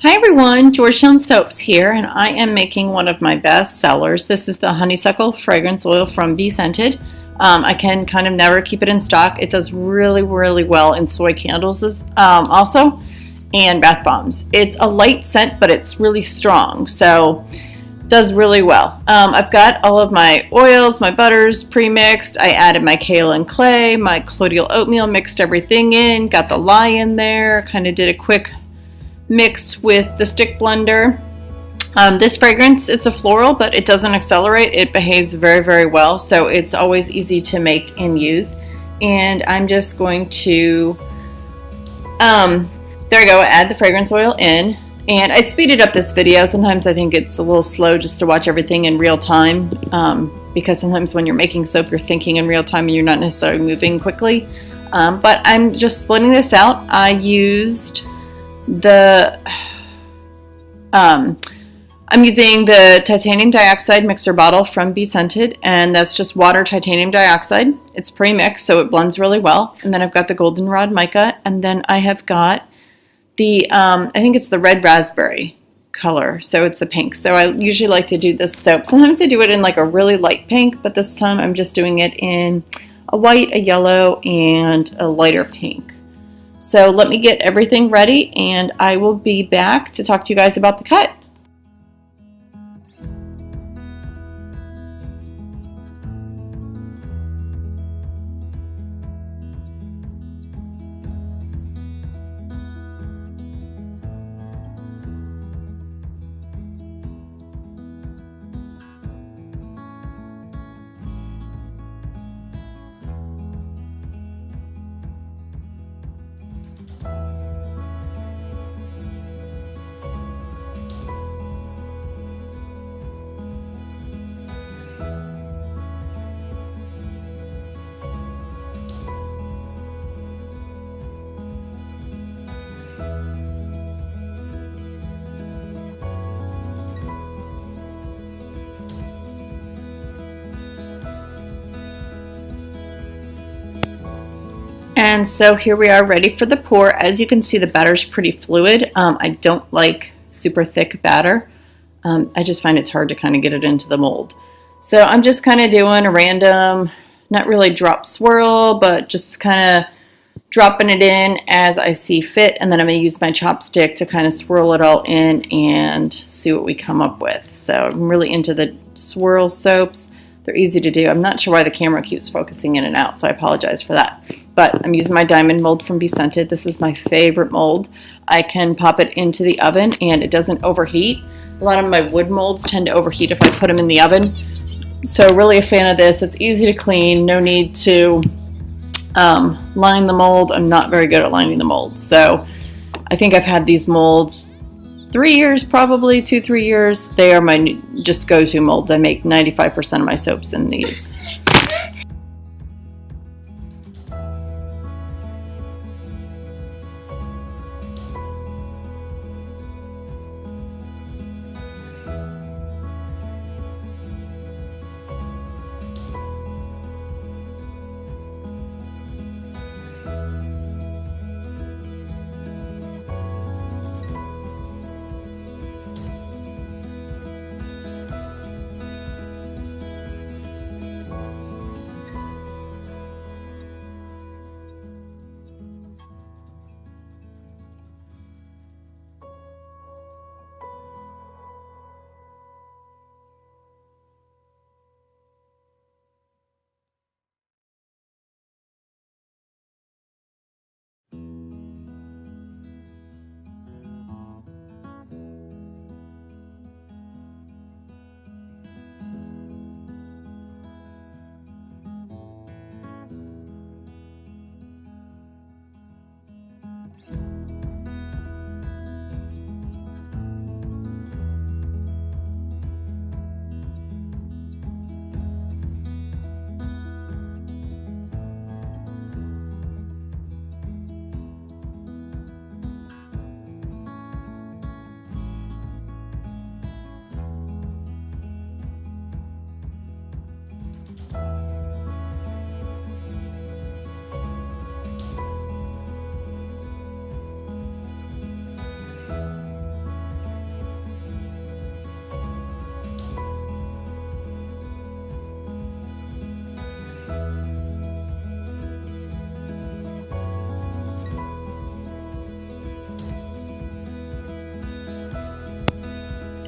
Hi everyone, Georgetown Soaps here, and I am making one of my best sellers. This is the Honeysuckle fragrance oil from BeScented. I can kind of never keep it in stock. It does really well in soy candles also, and bath bombs. It's a light scent, but it's really strong, so it does really well. I've got all of my oils, my butters pre-mixed. I added my kale and clay, my colloidal oatmeal, mixed everything in, got the lye in there, kind of did a quick mix with the stick blender. This fragrance, it's a floral, but it doesn't accelerate. It behaves very well, so it's always easy to make and use. And I'm just going to, there we go, add the fragrance oil in. And I speeded up this video. Sometimes I think it's a little slow just to watch everything in real time, because sometimes when you're making soap, you're thinking in real time and you're not necessarily moving quickly. But I'm just splitting this out. I used I'm using the titanium dioxide mixer bottle from BeScented, and that's just water titanium dioxide. It's pre-mixed, so it blends really well. And then I've got the goldenrod mica, and then I have got the I think it's the red raspberry color, so it's a pink. So I usually like to do this soap. Sometimes I do it in like a really light pink, but this time I'm just doing it in a white, a yellow, and a lighter pink. So let me get everything ready, and I will be back to talk to you guys about the cut. And so here we are ready for the pour. As you can see, the batter's pretty fluid. I don't like super thick batter. I just find it's hard to kind of get it into the mold. So I'm just kind of doing a random, not really drop swirl, but just kind of dropping it in as I see fit. And then I'm going to use my chopstick to kind of swirl it all in and see what we come up with. So I'm really into the swirl soaps. They're easy to do. I'm not sure why the camera keeps focusing in and out, so I apologize for that. But I'm using my diamond mold from BeScented. This is my favorite mold. I can pop it into the oven and it doesn't overheat. A lot of my wood molds tend to overheat if I put them in the oven. So really a fan of this. It's easy to clean. No need to line the mold. I'm not very good at lining the mold. So I think I've had these molds 3 years, probably 2-3 years. They are my just go-to molds. I make 95% of my soaps in these.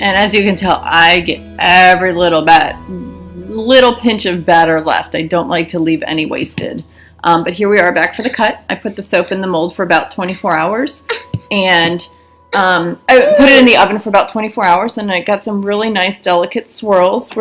And as you can tell, I get every little pinch of batter left. I don't like to leave any wasted. But here we are back for the cut. I put the soap in the mold for about 24 hours. And I put it in the oven for about 24 hours. And I got some really nice, delicate swirls.